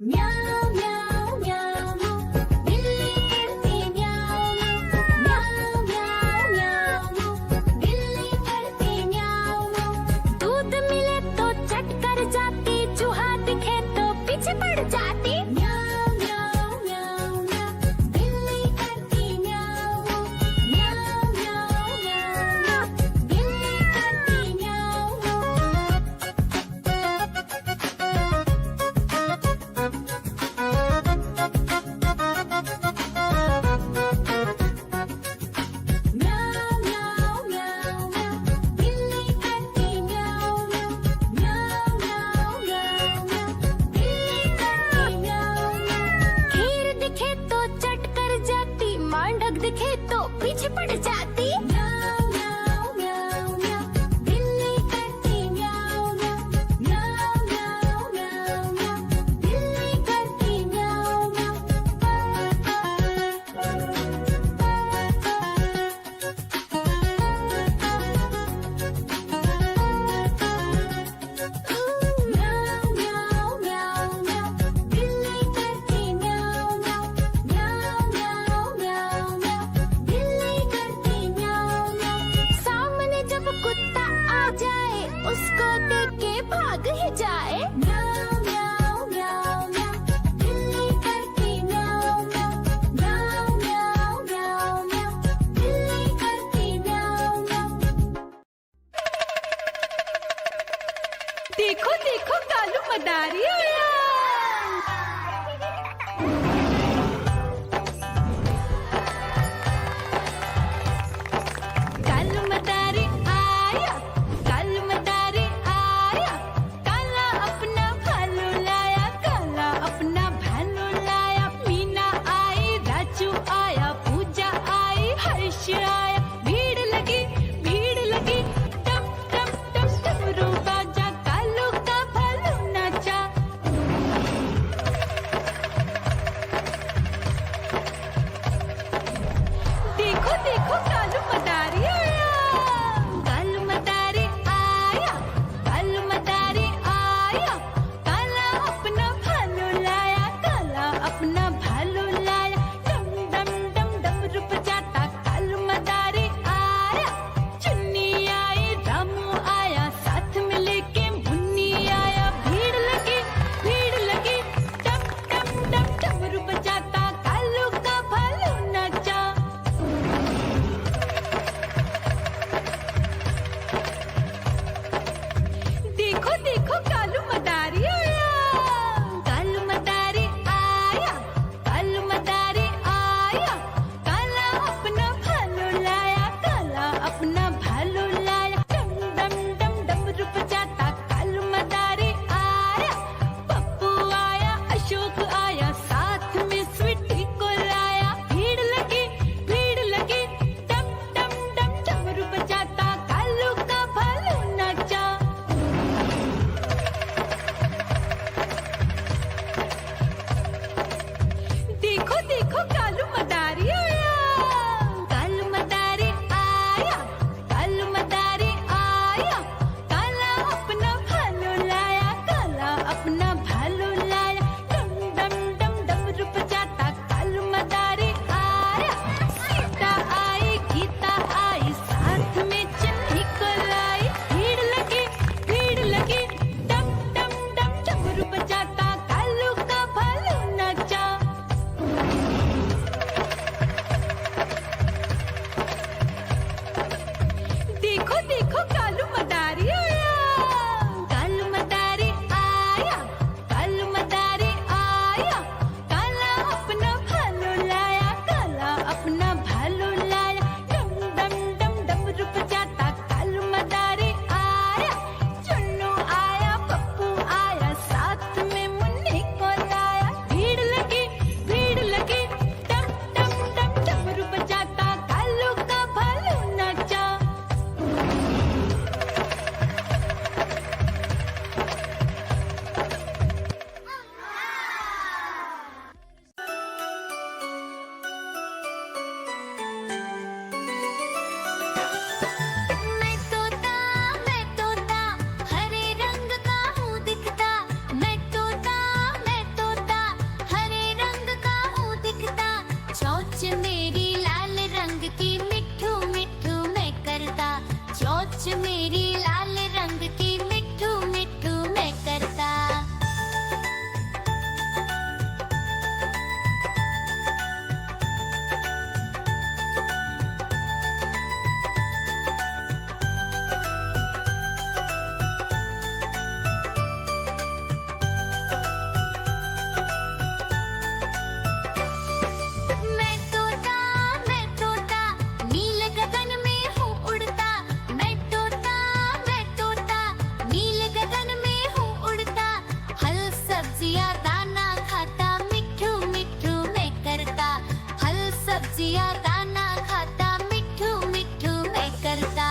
म्याऊं म्याऊं म्याऊं बिल्ली करती म्याऊं म्याऊं म्याऊं म्याऊं बिल्ली करती म्याऊं। दूध मिले तो चट कर जाती, चूहा दिखे तो पीछे पड़ जाती। म्याऊं म्याऊं म्याऊं म्याऊं बिल्ली करती म्याऊं म्याऊं म्याऊं म्याऊं बिल्ली करती म्याऊं। म्याऊं म्याऊं म्याऊं म्याऊं बिल्ली करती म्याऊं म्याऊं म्याऊं म्याऊं म्याऊं बिल्ली करती सब्जियां दाना खाता, मिट्ठू मिट्ठू मैं करता।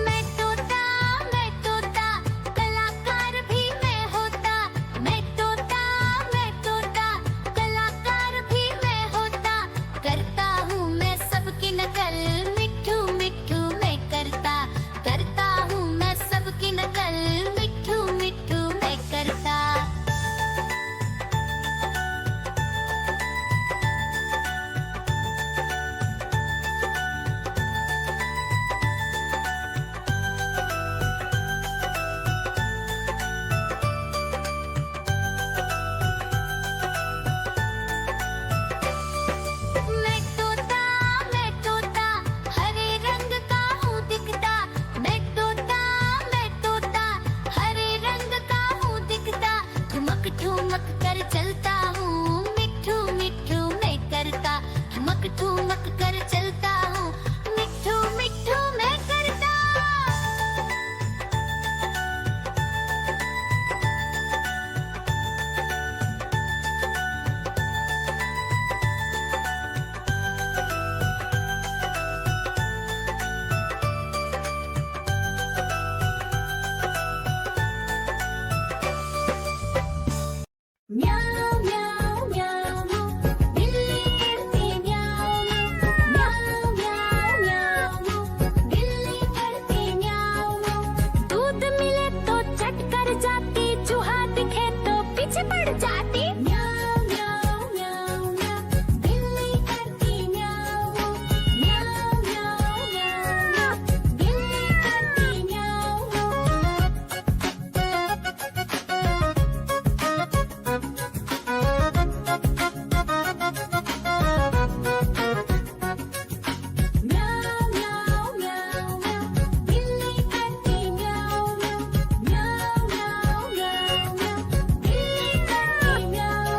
मैं तोता कलाकार भी मैं होता। मैं तोता कलाकार भी मैं होता। करता हूँ मैं सबकी नकल, मिट्ठू मिट्ठू मैं करता। करता हूँ मैं सबकी नकल, मिट्ठू मिट्ठू मैं करता। मैं तोता हरे रंग का हूँ दिखता। मैं तोता हरे रंग का हूँ दिखता। ठुमक ठुमक कर चलता हूँ, मिट्ठू मिट्ठू मैं करता। ठुमक ठुमक कर चलता हूँ, मिट्ठू मिट्ठू मैं करता। म्याऊ म्याऊ म्याऊ बिल्ली करती म्याऊ म्याऊ म्याऊ म्याऊ बिल्ली करती म्याऊ। दूध मिले तो चट कर जाती, चूहा दिखे तो पीछे पड़ जाती। म्याऊ म्याऊ म्याऊ म्याऊ बिल्ली करती म्याऊ म्याऊ म्याऊ म्याऊ बिल्ली करती म्याऊ। म्याऊ म्याऊ म्याऊ म्याऊ बिल्ली करती म्याऊ म्याऊ म्याऊ म्याऊ म्याऊ बिल्ली करती म्याऊ।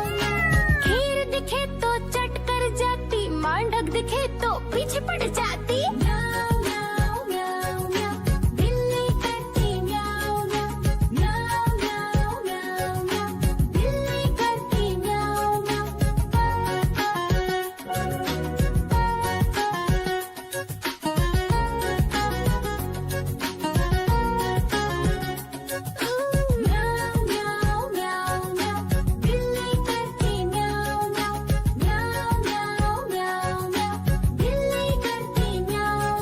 खीर दिखे तो चट कर जाती, मांडक दिखे तो पीछे पड़ जाती। म्याऊ म्याऊ म्याऊ म्याऊ बिल्ली करती म्याऊ म्याऊ म्याऊ म्याऊ म्याऊ बिल्ली करती म्याऊ म्याऊ म्याऊ म्याऊ म्याऊ बिल्ली करती म्याऊ म्याऊ म्याऊ म्याऊ म्याऊ बिल्ली करती म्याऊ।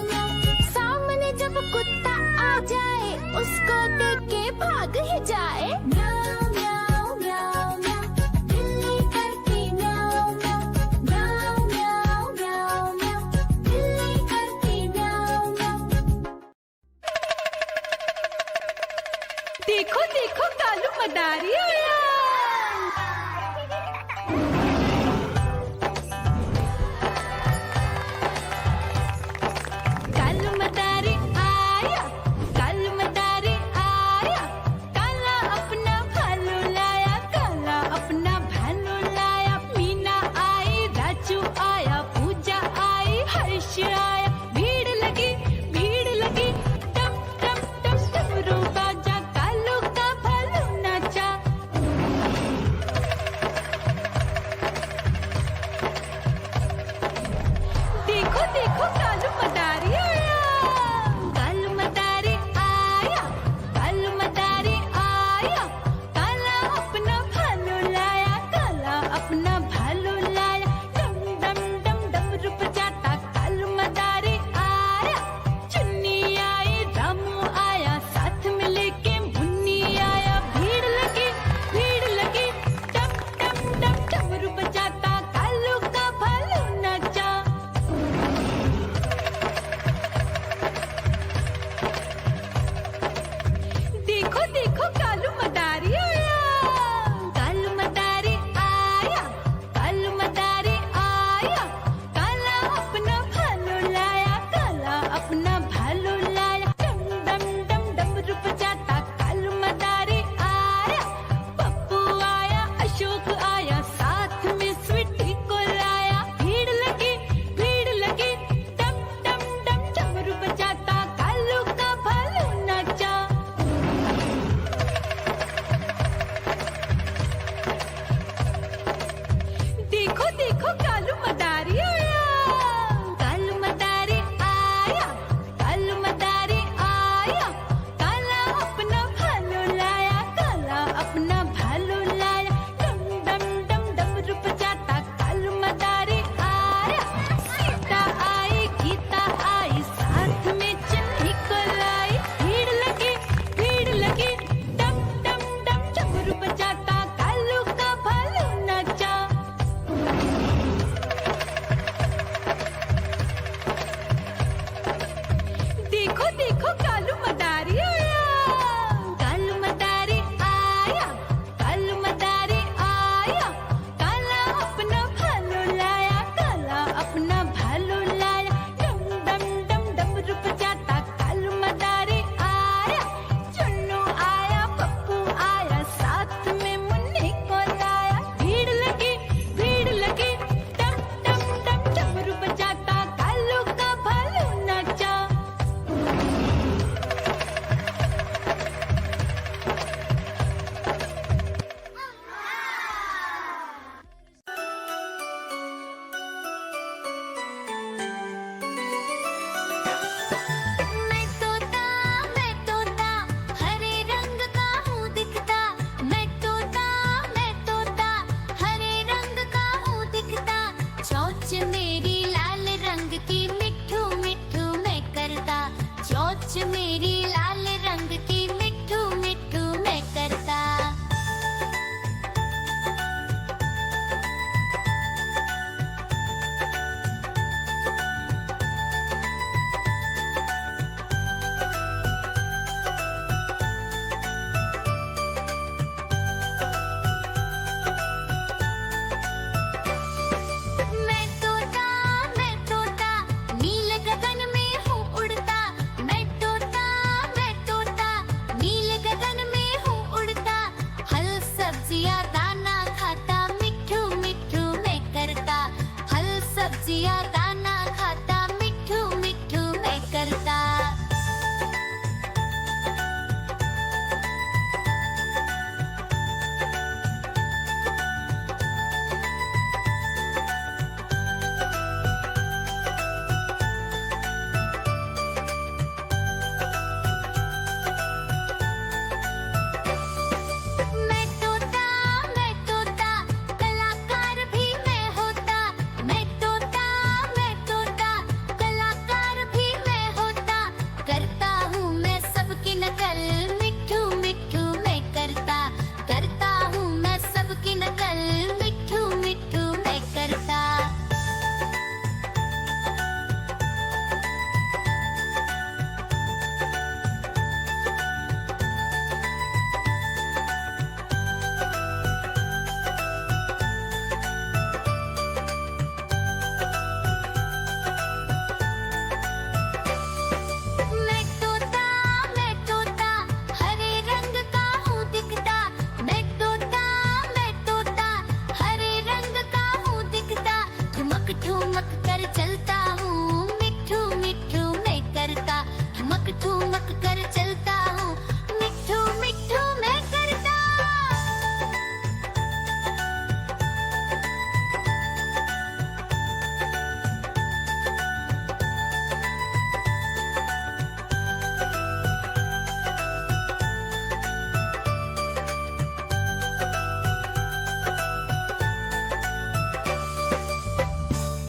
सामने जब कुत्ता आ जाए, उसको देख के भाग ही जाए। म्याऊ म्याऊ म्याऊ म्याऊ बिल्ली करती म्याऊ म्याऊ म्याऊ म्याऊ म्याऊ बिल्ली करती म्याऊ। देखो देखो कालू मदारी आया।